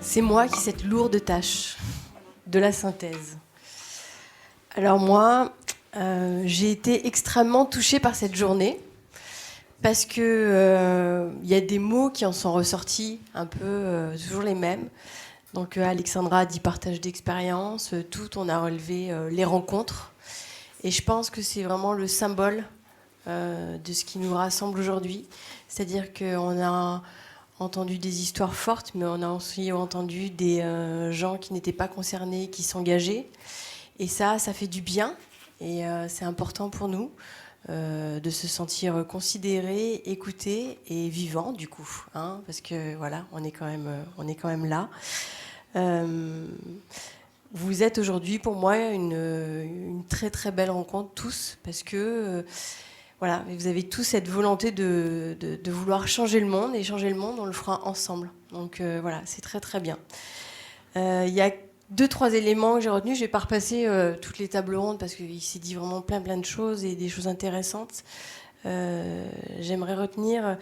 C'est moi qui ai cette lourde tâche de la synthèse. Alors moi, j'ai été extrêmement touchée par cette journée parce que y a des mots qui en sont ressortis un peu toujours les mêmes. Donc Alexandra a dit partage d'expérience, tout on a relevé les rencontres. Et je pense que c'est vraiment le symbole de ce qui nous rassemble aujourd'hui. C'est-à-dire qu'on a entendu des histoires fortes, mais on a aussi entendu des gens qui n'étaient pas concernés, qui s'engageaient. Et ça fait du bien. Et c'est important pour nous de se sentir considérés, écoutés et vivants, du coup. Hein, parce que voilà, on est quand même là. Vous êtes aujourd'hui pour moi une très très belle rencontre tous, parce que voilà, vous avez tous cette volonté de vouloir changer le monde, et changer le monde, on le fera ensemble. Donc voilà, c'est très très bien. Il y a 2-3 éléments que j'ai retenus. Je ne vais pas repasser toutes les tables rondes parce qu'il s'est dit vraiment plein de choses et des choses intéressantes. J'aimerais retenir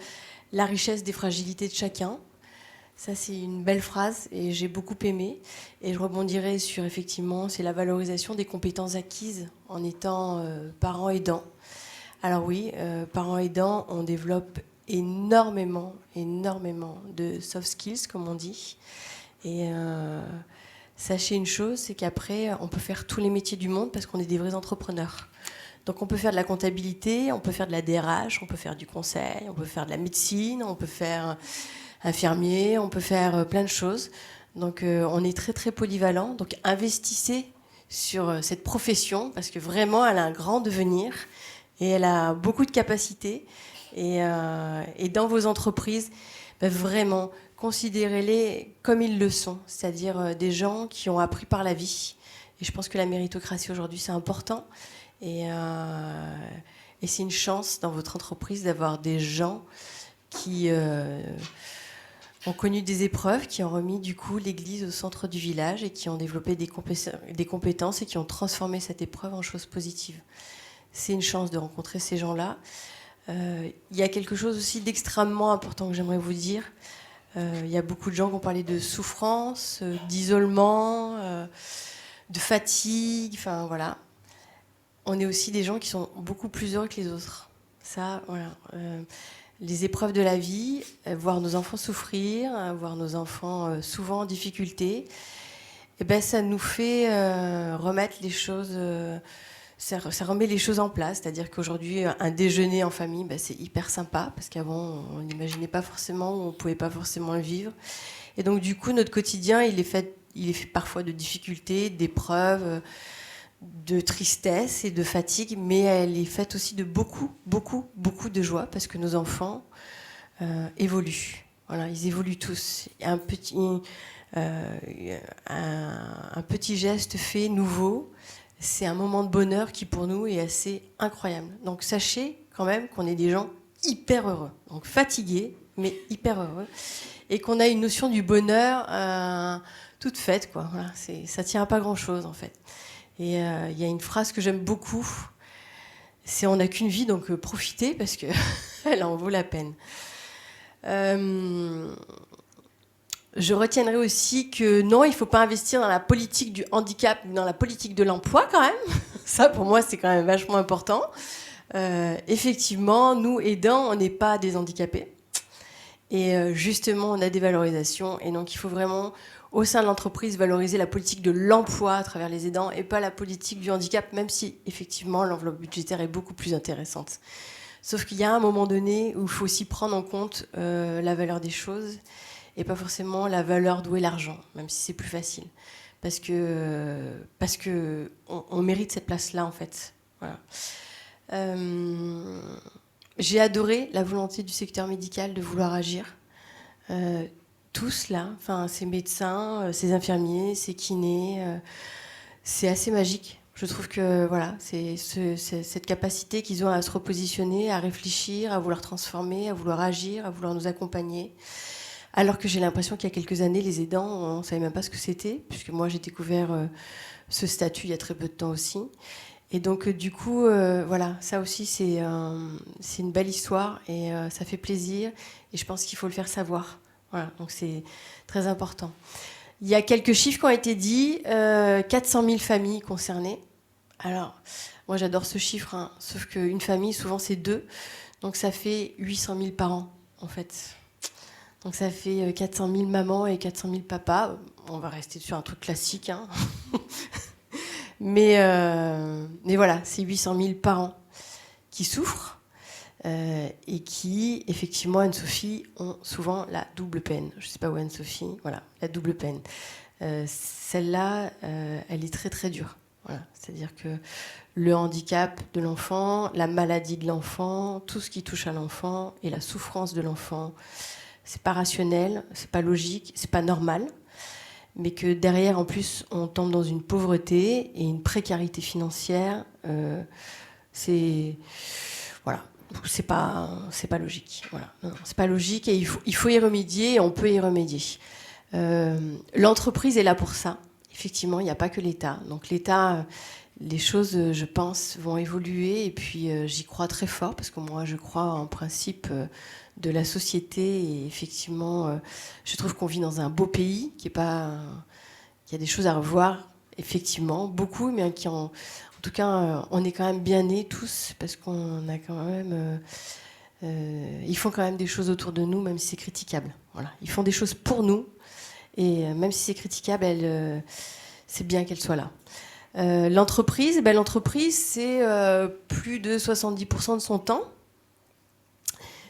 la richesse des fragilités de chacun. Ça, c'est une belle phrase et j'ai beaucoup aimé. Et je rebondirai sur, effectivement, c'est la valorisation des compétences acquises en étant parents aidants. Alors oui, parents aidants, on développe énormément de soft skills, comme on dit. Et sachez une chose, c'est qu'après, on peut faire tous les métiers du monde parce qu'on est des vrais entrepreneurs. Donc on peut faire de la comptabilité, on peut faire de la DRH, on peut faire du conseil, on peut faire de la médecine, on peut faire infirmier, on peut faire plein de choses. Donc on est très très polyvalent. Donc investissez sur cette profession parce que vraiment elle a un grand devenir et elle a beaucoup de capacités. Et dans vos entreprises, vraiment considérez-les comme ils le sont, c'est-à-dire des gens qui ont appris par la vie. Et je pense que la méritocratie aujourd'hui c'est important. Et c'est une chance dans votre entreprise d'avoir des gens qui ont connu des épreuves, qui ont remis du coup l'église au centre du village et qui ont développé des compétences et qui ont transformé cette épreuve en chose positive. C'est une chance de rencontrer ces gens-là. Il y a quelque chose aussi d'extrêmement important que j'aimerais vous dire. Il y a beaucoup de gens qui ont parlé de souffrance, d'isolement, de fatigue, enfin voilà. On est aussi des gens qui sont beaucoup plus heureux que les autres. Ça, voilà. Les épreuves de la vie, voir nos enfants souffrir, voir nos enfants souvent en difficulté, eh ben, ça nous fait remettre les choses, ça remet les choses en place. C'est-à-dire qu'aujourd'hui, un déjeuner en famille, ben, c'est hyper sympa, parce qu'avant, on n'imaginait pas forcément, on ne pouvait pas forcément le vivre. Et donc, du coup, notre quotidien, il est fait parfois de difficultés, d'épreuves, de tristesse et de fatigue, mais elle est faite aussi de beaucoup de joie, parce que nos enfants évoluent. Voilà, ils évoluent tous. Un petit geste fait nouveau, c'est un moment de bonheur qui pour nous est assez incroyable. Donc sachez quand même qu'on est des gens hyper heureux, donc fatigués, mais hyper heureux, et qu'on a une notion du bonheur toute faite, quoi. Voilà, ça tient à pas grand-chose en fait. Et il y a une phrase que j'aime beaucoup, c'est on n'a qu'une vie, donc profitez parce que elle en vaut la peine. Je retiendrai aussi que non, il ne faut pas investir dans la politique du handicap, mais dans la politique de l'emploi quand même. Ça, pour moi, c'est quand même vachement important. Effectivement, nous, aidants, on n'est pas des handicapés. Et justement, on a des valorisations. Et donc, il faut vraiment, au sein de l'entreprise, valoriser la politique de l'emploi à travers les aidants et pas la politique du handicap, même si, effectivement, l'enveloppe budgétaire est beaucoup plus intéressante. Sauf qu'il y a un moment donné où il faut aussi prendre en compte la valeur des choses et pas forcément la valeur d'où est l'argent, même si c'est plus facile. Parce que on mérite cette place-là, en fait. Voilà. J'ai adoré la volonté du secteur médical de vouloir agir. Tous là, enfin, ces médecins, ces infirmiers, ces kinés, c'est assez magique. Je trouve que voilà, c'est cette capacité qu'ils ont à se repositionner, à réfléchir, à vouloir transformer, à vouloir agir, à vouloir nous accompagner. Alors que j'ai l'impression qu'il y a quelques années, les aidants, on ne savait même pas ce que c'était, puisque moi j'ai découvert ce statut il y a très peu de temps aussi. Et donc du coup, voilà, ça aussi c'est une belle histoire et ça fait plaisir. Et je pense qu'il faut le faire savoir. Voilà, donc c'est très important. Il y a quelques chiffres qui ont été dits, 400 000 familles concernées. Alors, moi j'adore ce chiffre, hein, sauf qu'une famille, souvent c'est deux, donc ça fait 800 000 parents, en fait. Donc ça fait 400 000 mamans et 400 000 papas. On va rester sur un truc classique, hein. mais voilà, c'est 800 000 parents qui souffrent et qui, effectivement, Anne-Sophie, ont souvent la double peine. Je ne sais pas où Anne-Sophie, voilà, la double peine. Celle-là, elle est très très dure. Voilà. C'est-à-dire que le handicap de l'enfant, la maladie de l'enfant, tout ce qui touche à l'enfant et la souffrance de l'enfant, c'est pas rationnel, c'est pas logique, c'est pas normal. Mais que derrière, en plus, on tombe dans une pauvreté et une précarité financière, c'est voilà, c'est pas logique. Voilà, non, c'est pas logique et il faut y remédier et on peut y remédier. L'entreprise est là pour ça. Effectivement, il n'y a pas que l'État. Donc l'État, les choses, je pense, vont évoluer et puis j'y crois très fort parce que moi, je crois en principe de la société et effectivement, je trouve qu'on vit dans un beau pays qui a des choses à revoir, effectivement, beaucoup, mais qui en tout cas, on est quand même bien nés tous parce qu'on a quand même ils font quand même des choses autour de nous, même si c'est critiquable. Voilà, ils font des choses pour nous. Et même si c'est critiquable, c'est bien qu'elle soit là. L'entreprise, c'est plus de 70% de son temps.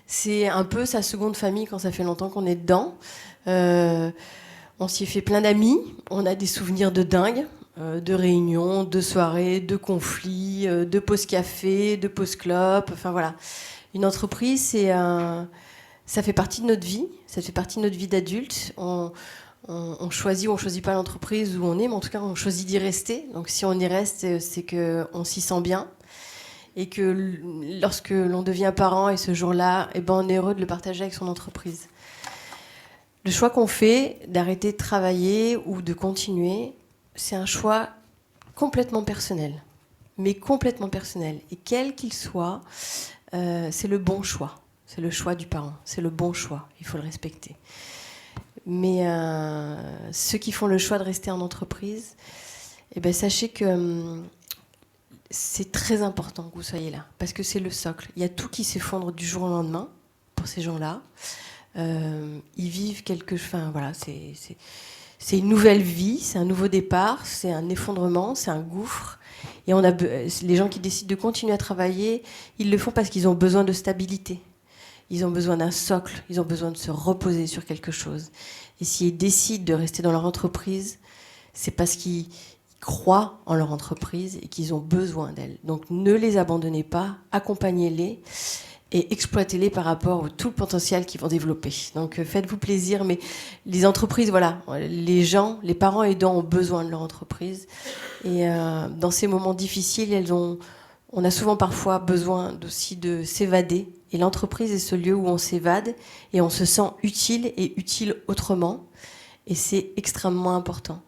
C'est un peu sa seconde famille quand ça fait longtemps qu'on est dedans. On s'y est fait plein d'amis. On a des souvenirs de dingue, de réunions, de soirées, de conflits, de pauses café, de pauses clopes. Enfin voilà. Une entreprise, ça fait partie de notre vie. Ça fait partie de notre vie d'adulte. On choisit ou on choisit pas l'entreprise où on est, mais en tout cas on choisit d'y rester. Donc si on y reste, c'est qu'on s'y sent bien et que lorsque l'on devient parent et ce jour-là, on est heureux de le partager avec son entreprise. Le choix qu'on fait d'arrêter de travailler ou de continuer, c'est un choix complètement personnel, mais complètement personnel. Et quel qu'il soit, c'est le bon choix. C'est le choix du parent. C'est le bon choix. Il faut le respecter. Mais ceux qui font le choix de rester en entreprise, sachez que c'est très important que vous soyez là, parce que c'est le socle. Il y a tout qui s'effondre du jour au lendemain pour ces gens-là. Ils vivent voilà, c'est une nouvelle vie, c'est un nouveau départ, c'est un effondrement, c'est un gouffre. Et les gens qui décident de continuer à travailler, ils le font parce qu'ils ont besoin de stabilité. Ils ont besoin d'un socle, ils ont besoin de se reposer sur quelque chose. Et s'ils décident de rester dans leur entreprise, c'est parce qu'ils croient en leur entreprise et qu'ils ont besoin d'elle. Donc ne les abandonnez pas, accompagnez-les et exploitez-les par rapport à tout le potentiel qu'ils vont développer. Donc faites-vous plaisir, mais les entreprises, voilà, les parents aidants ont besoin de leur entreprise. Et dans ces moments difficiles, on a souvent parfois besoin aussi de s'évader. Et l'entreprise est ce lieu où on s'évade et on se sent utile et utile autrement. Et c'est extrêmement important.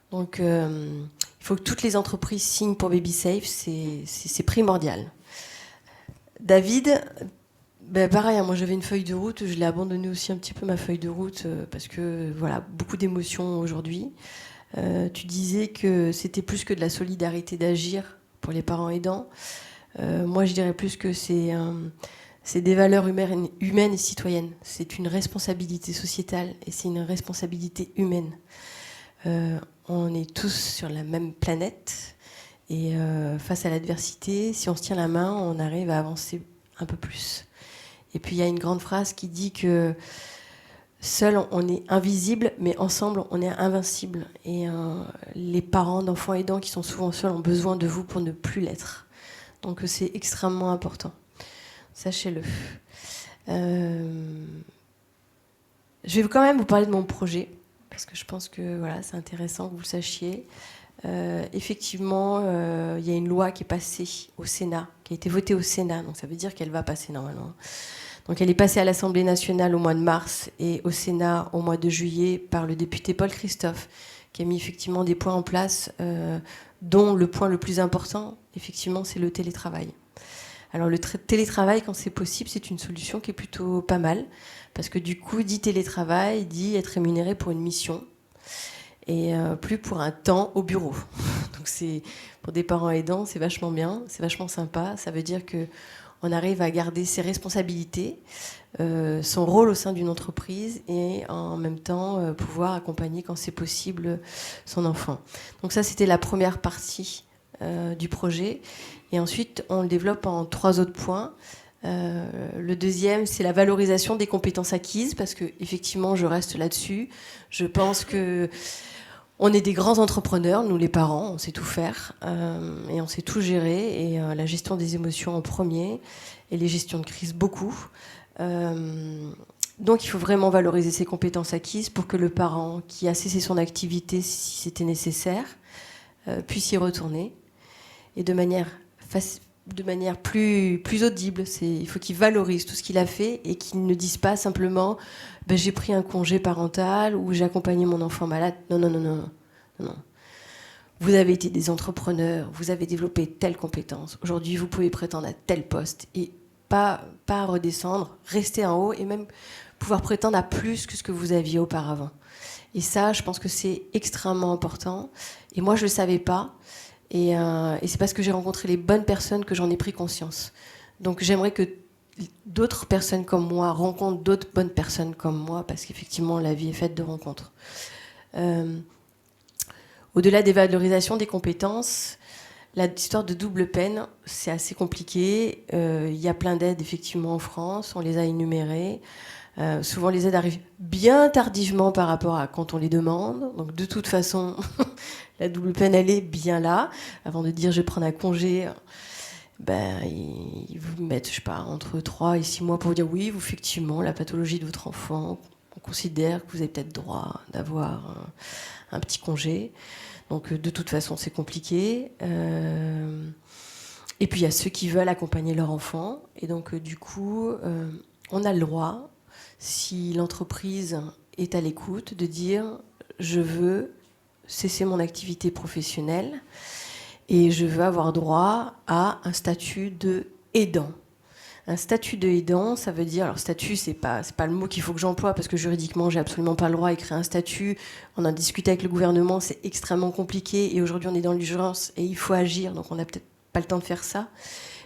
Donc il faut que toutes les entreprises signent pour BabySafe, c'est primordial. David, pareil, moi j'avais une feuille de route, je l'ai abandonnée aussi un petit peu ma feuille de route parce que voilà, beaucoup d'émotions aujourd'hui. Tu disais que c'était plus que de la solidarité d'agir pour les parents aidants. Moi je dirais plus que c'est des valeurs humaines et citoyennes. C'est une responsabilité sociétale et c'est une responsabilité humaine. On est tous sur la même planète et face à l'adversité, si on se tient la main, on arrive à avancer un peu plus. Et puis il y a une grande phrase qui dit que seul on est invisible, mais ensemble on est invincible. Et les parents d'enfants aidants qui sont souvent seuls ont besoin de vous pour ne plus l'être. Donc c'est extrêmement important. Sachez-le. Je vais quand même vous parler de mon projet, parce que je pense que voilà, c'est intéressant que vous le sachiez. Effectivement, il y a une loi qui est passée au Sénat, qui a été votée au Sénat, donc ça veut dire qu'elle va passer normalement. Donc elle est passée à l'Assemblée nationale au mois de mars et au Sénat au mois de juillet par le député Paul Christophe, qui a mis effectivement des points en place, dont le point le plus important, effectivement, c'est le télétravail. Alors le télétravail, quand c'est possible, c'est une solution qui est plutôt pas mal, parce que du coup, dit télétravail, dit être rémunéré pour une mission, et plus pour un temps au bureau. Donc c'est, pour des parents aidants, c'est vachement bien, c'est vachement sympa. Ça veut dire qu'on arrive à garder ses responsabilités, son rôle au sein d'une entreprise, et en même temps pouvoir accompagner, quand c'est possible, son enfant. Donc ça, c'était la première partie du projet. Et ensuite, on le développe en 3 autres points. Le deuxième, c'est la valorisation des compétences acquises, parce que effectivement, je reste là-dessus. Je pense que on est des grands entrepreneurs, nous les parents, on sait tout faire et on sait tout gérer, et la gestion des émotions en premier, et les gestions de crise beaucoup. Donc il faut vraiment valoriser ces compétences acquises pour que le parent qui a cessé son activité, si c'était nécessaire, puisse y retourner, et de manière plus audible. Il faut qu'il valorise tout ce qu'il a fait, et qu'il ne dise pas simplement j'ai pris un congé parental ou j'ai accompagné mon enfant malade. Non. Vous avez été des entrepreneurs, vous avez développé telle compétence. Aujourd'hui, vous pouvez prétendre à tel poste, et pas redescendre, rester en haut, et même pouvoir prétendre à plus que ce que vous aviez auparavant. Et ça, je pense que c'est extrêmement important. Et moi, je ne le savais pas. Et c'est parce que j'ai rencontré les bonnes personnes que j'en ai pris conscience. Donc j'aimerais que d'autres personnes comme moi rencontrent d'autres bonnes personnes comme moi, parce qu'effectivement, la vie est faite de rencontres. Au-delà des valorisations des compétences, l'histoire de double peine, c'est assez compliqué. Il y a plein d'aides, effectivement, en France. On les a énumérées. Souvent, les aides arrivent bien tardivement par rapport à quand on les demande. Donc, de toute façon, la double peine, elle est bien là. Avant de dire « je vais prendre un congé », ils vous mettent, je sais pas, entre 3 et 6 mois pour vous dire « oui, effectivement, la pathologie de votre enfant, on considère que vous avez peut-être droit d'avoir un petit congé ». Donc, de toute façon, c'est compliqué. Et puis, il y a ceux qui veulent accompagner leur enfant. Et donc, du coup, on a le droit, si l'entreprise est à l'écoute, de dire « je veux cesser mon activité professionnelle et je veux avoir droit à un statut de aidant ». Un statut de aidant, ça veut dire... Alors, statut, c'est pas le mot qu'il faut que j'emploie, parce que juridiquement, j'ai absolument pas le droit à créer un statut. On a discuté avec le gouvernement, c'est extrêmement compliqué, et aujourd'hui, on est dans l'urgence et il faut agir, donc on n'a peut-être pas le temps de faire ça.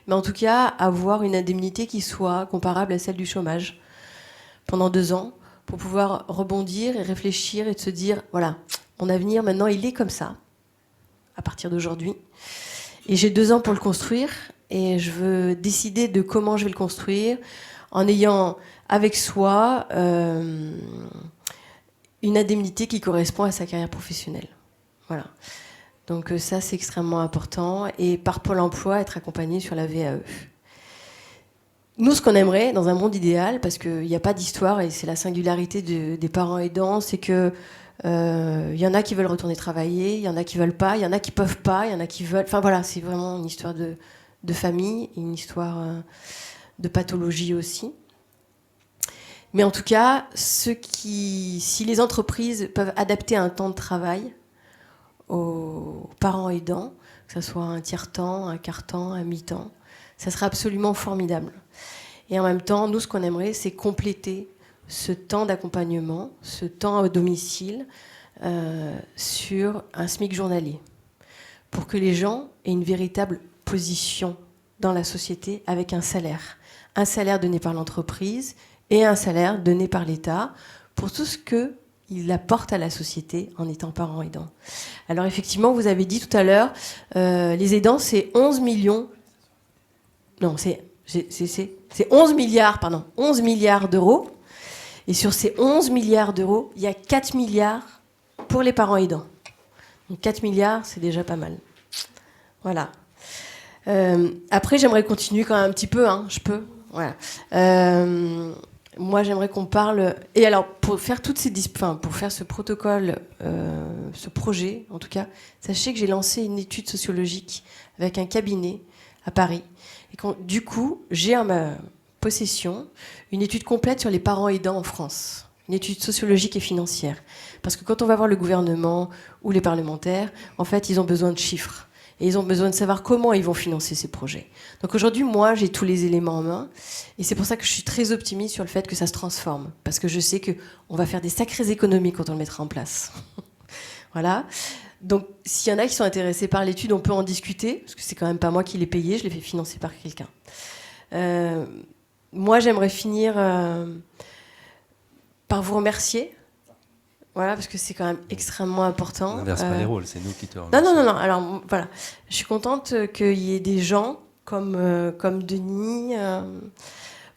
Mais en tout cas, avoir une indemnité qui soit comparable à celle du chômage pendant 2 ans, pour pouvoir rebondir et réfléchir et de se dire, voilà, mon avenir maintenant, il est comme ça, à partir d'aujourd'hui. Et j'ai 2 ans pour le construire, et je veux décider de comment je vais le construire, en ayant avec soi une indemnité qui correspond à sa carrière professionnelle. Voilà. Donc ça, c'est extrêmement important. Et par Pôle emploi, être accompagné sur la VAE. Nous, ce qu'on aimerait, dans un monde idéal, parce qu'il n'y a pas d'histoire, et c'est la singularité des parents aidants, c'est que y en a qui veulent retourner travailler, il y en a qui veulent pas, il y en a qui peuvent pas, il y en a qui veulent... Enfin voilà, c'est vraiment une histoire de famille, une histoire de pathologie aussi. Mais en tout cas, si les entreprises peuvent adapter un temps de travail aux parents aidants, que ce soit un tiers-temps, un quart-temps, un mi-temps, ça serait absolument formidable. Et en même temps, nous, ce qu'on aimerait, c'est compléter ce temps d'accompagnement, ce temps à domicile, sur un SMIC journalier, pour que les gens aient une véritable position dans la société avec un salaire donné par l'entreprise et un salaire donné par l'État pour tout ce qu'il apporte à la société en étant parent aidant. Alors effectivement, vous avez dit tout à l'heure, les aidants, c'est 11 millions... Non, c'est 11 milliards, pardon, 11 milliards d'euros. Et sur ces 11 milliards d'euros, il y a 4 milliards pour les parents aidants. Donc 4 milliards, c'est déjà pas mal. Voilà. Après, j'aimerais continuer quand même un petit peu, hein, je peux. Voilà. Moi, j'aimerais qu'on parle... Et alors, pour faire pour faire ce protocole, ce projet, en tout cas, sachez que j'ai lancé une étude sociologique avec un cabinet à Paris. Et du coup, j'ai en ma possession une étude complète sur les parents aidants en France. Une étude sociologique et financière. Parce que quand on va voir le gouvernement ou les parlementaires, en fait, ils ont besoin de chiffres. Et ils ont besoin de savoir comment ils vont financer ces projets. Donc aujourd'hui, moi, j'ai tous les éléments en main. Et c'est pour ça que je suis très optimiste sur le fait que ça se transforme. Parce que je sais qu'on va faire des sacrées économies quand on le mettra en place. Voilà. Donc, s'il y en a qui sont intéressés par l'étude, on peut en discuter. Parce que c'est quand même pas moi qui l'ai payé, je l'ai fait financer par quelqu'un. Moi, j'aimerais finir par vous remercier. Voilà, parce que c'est quand même extrêmement important. On n'inverse pas les rôles, c'est nous qui te remercions. Non. Alors, voilà. Je suis contente qu'il y ait des gens comme Denis,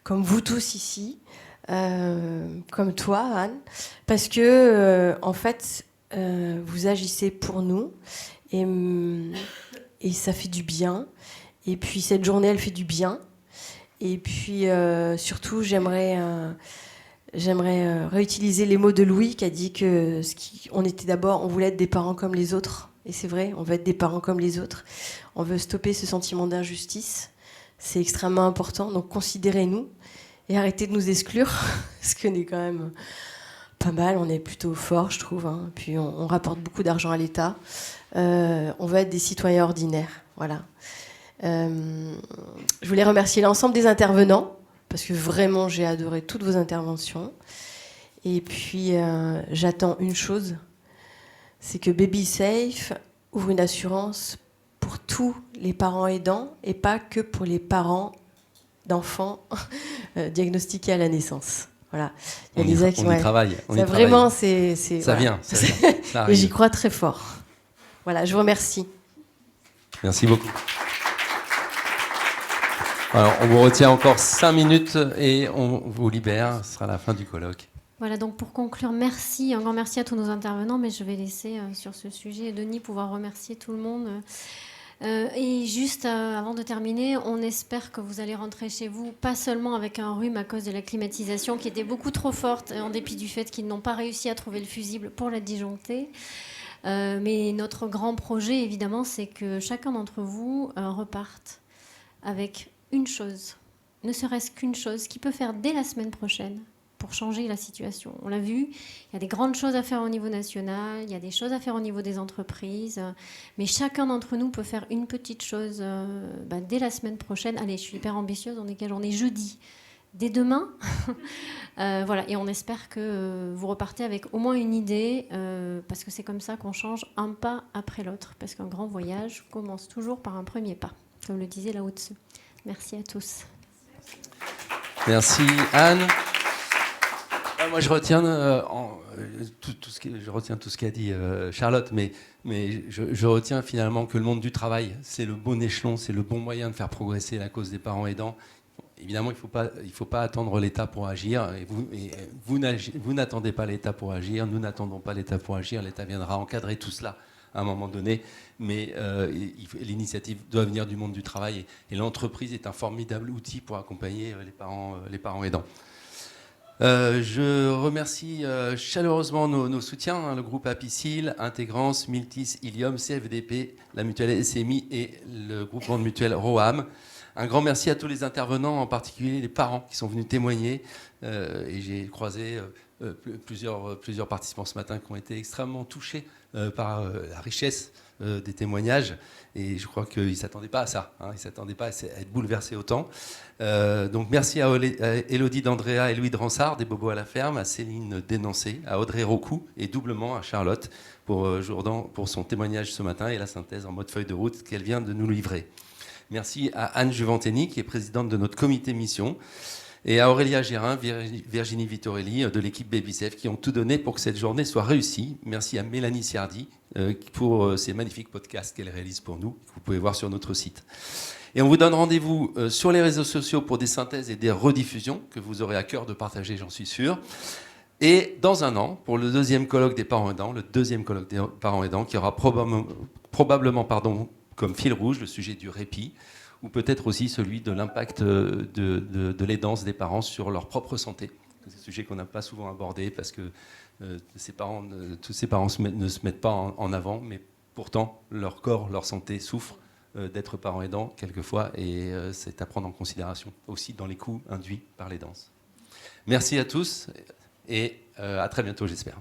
comme vous tous ici, comme toi, Anne, parce que, en fait, vous agissez pour nous et ça fait du bien. Et puis, cette journée, elle fait du bien. Et puis, surtout, j'aimerais réutiliser les mots de Louis qui a dit que on voulait être des parents comme les autres. Et c'est vrai, on veut être des parents comme les autres. On veut stopper ce sentiment d'injustice. C'est extrêmement important. Donc considérez-nous et arrêtez de nous exclure. Parce qu'on est quand même pas mal, on est plutôt fort, je trouve. Hein. Puis on rapporte beaucoup d'argent à l'État. On veut être des citoyens ordinaires. Voilà. Je voulais remercier l'ensemble des intervenants. Parce que vraiment, j'ai adoré toutes vos interventions. Et puis, j'attends une chose, c'est que Baby Safe ouvre une assurance pour tous les parents aidants et pas que pour les parents d'enfants diagnostiqués à la naissance. Voilà. Il y a on y travaille. Vraiment, ça vient. Ça et j'y crois très fort. Voilà, je vous remercie. Merci beaucoup. Alors, on vous retient encore 5 minutes et on vous libère. Ce sera la fin du colloque. Voilà, donc pour conclure, un grand merci à tous nos intervenants, mais je vais laisser sur ce sujet Denis pouvoir remercier tout le monde. Et juste avant de terminer, on espère que vous allez rentrer chez vous, pas seulement avec un rhume à cause de la climatisation qui était beaucoup trop forte, en dépit du fait qu'ils n'ont pas réussi à trouver le fusible pour la disjoncter. Mais notre grand projet, évidemment, c'est que chacun d'entre vous reparte avec une chose, ne serait-ce qu'une chose, qui peut faire dès la semaine prochaine pour changer la situation. On l'a vu, il y a des grandes choses à faire au niveau national, il y a des choses à faire au niveau des entreprises, mais chacun d'entre nous peut faire une petite chose dès la semaine prochaine. Allez, je suis hyper ambitieuse, on est quelle journée ? Jeudi. Dès demain, voilà, et on espère que vous repartez avec au moins une idée, parce que c'est comme ça qu'on change un pas après l'autre, parce qu'un grand voyage commence toujours par un premier pas, comme le disait Lao Tzu. Merci à tous. Merci Anne. Moi je retiens tout ce qu'a dit Charlotte, mais je retiens finalement que le monde du travail, c'est le bon échelon, c'est le bon moyen de faire progresser la cause des parents aidants. Évidemment, il faut pas attendre l'État pour agir. Et vous n'attendez pas l'État pour agir. Nous n'attendons pas l'État pour agir. L'État viendra encadrer tout cela à un moment donné. Mais l'initiative doit venir du monde du travail. Et l'entreprise est un formidable outil pour accompagner les parents aidants. Je remercie chaleureusement nos soutiens, hein, le groupe Apicil, Intégrance, Miltis, Ilium, CFDP, la mutuelle SMI et le groupement de mutuelle Roham. Un grand merci à tous les intervenants, en particulier les parents qui sont venus témoigner. Et j'ai croisé plusieurs participants ce matin qui ont été extrêmement touchés par la richesse des témoignages. Et je crois qu'ils ne s'attendaient pas à ça. Hein, ils ne s'attendaient pas à être bouleversés autant. Donc merci à Élodie d'Andrea et Louis de Ransard, des Bobos à la ferme, à Céline Dénoncé, à Audrey Rocou et doublement à Charlotte pour son témoignage ce matin et la synthèse en mode feuille de route qu'elle vient de nous livrer. Merci à Anne Juventeni, qui est présidente de notre comité mission, et à Aurélia Gérin, Virginie Vittorelli de l'équipe BabySafe, qui ont tout donné pour que cette journée soit réussie. Merci à Mélanie Ciardi pour ces magnifiques podcasts qu'elle réalise pour nous, que vous pouvez voir sur notre site. Et on vous donne rendez-vous sur les réseaux sociaux pour des synthèses et des rediffusions que vous aurez à cœur de partager, j'en suis sûr. Et dans un an, pour le deuxième colloque des parents aidants, qui aura probablement comme fil rouge le sujet du répit, ou peut-être aussi celui de l'impact de l'aidance des parents sur leur propre santé. C'est un sujet qu'on n'a pas souvent abordé parce que tous ces parents ne se mettent pas en avant, mais pourtant leur corps, leur santé souffrent d'être parents aidants quelquefois, et c'est à prendre en considération aussi dans les coûts induits par l'aidance. Merci à tous et à très bientôt, j'espère.